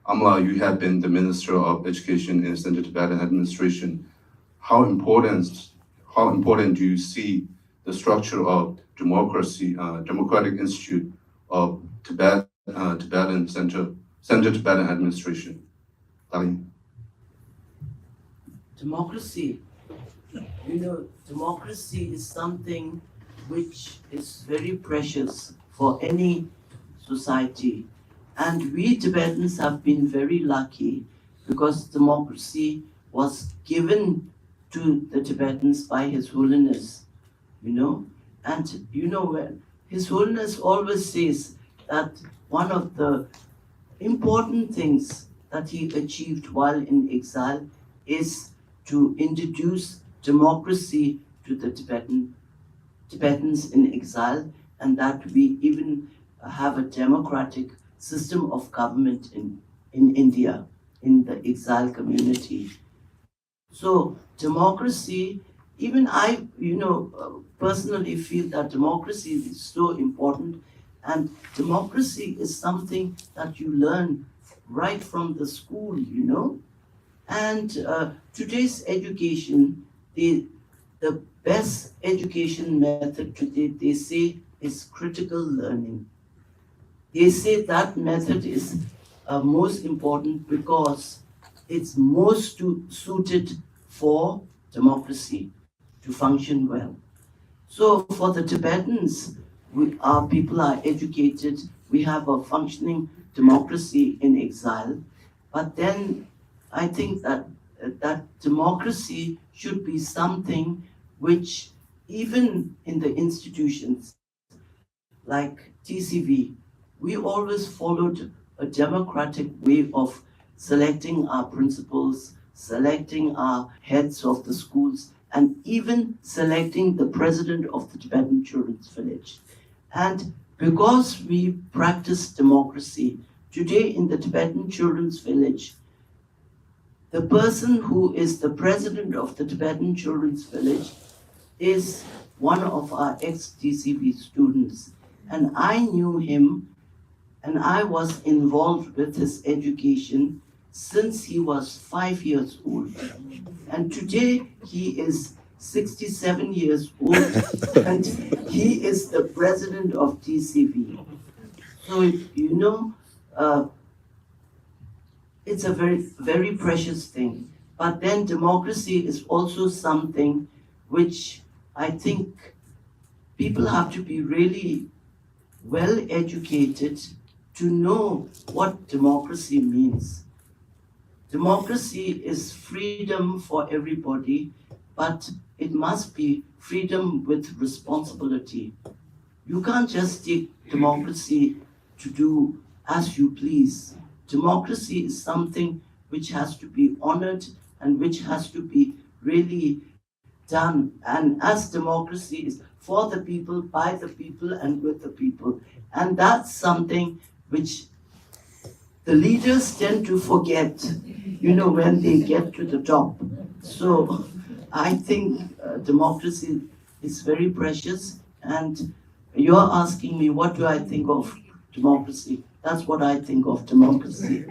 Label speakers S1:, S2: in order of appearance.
S1: Amala, you have been the Minister of Education in the Central Tibetan Administration. How important, how important do you see the structure of Democratic Institute of Tibetan Central Tibetan Administration? Dalai.
S2: Democracy. You know, democracy is something which is very precious for any society. And we Tibetans have been very lucky because democracy was given to the Tibetans by His Holiness, you know. And you know, when His Holiness always says that one of the important things that he achieved while in exile is to introduce democracy to the Tibetans in exile, and that we even have a democratic system of government in India, in the exile community. So democracy, even I, personally feel that democracy is so important, and democracy is something that you learn right from the school, And today's education, the best education method today, they say, is critical learning. They say that method is most important because it's most suited for democracy to function well. So for the Tibetans, our people are educated, we have a functioning democracy in exile, but then I think that democracy should be something which, even in the institutions like TCV, we always followed a democratic way of selecting our principals, selecting our heads of the schools, and even selecting the president of the Tibetan Children's Village. And because we practice democracy, today in the Tibetan Children's Village, the person who is the president of the Tibetan Children's Village is one of our ex-TCV students. And I knew him and I was involved with his education since he was 5 years old. And today he is 67 years old and he is the president of TCV. So, it's a very, very precious thing. But then democracy is also something which I think people have to be really well educated to know what democracy means. Democracy is freedom for everybody, but it must be freedom with responsibility. You can't just take democracy to do as you please. Democracy is something which has to be honored and which has to be really done. And as democracy is for the people, by the people, and with the people. And that's something which the leaders tend to forget, when they get to the top. So I think democracy is very precious. And you're asking me, what do I think of democracy? That's what I think of democracy.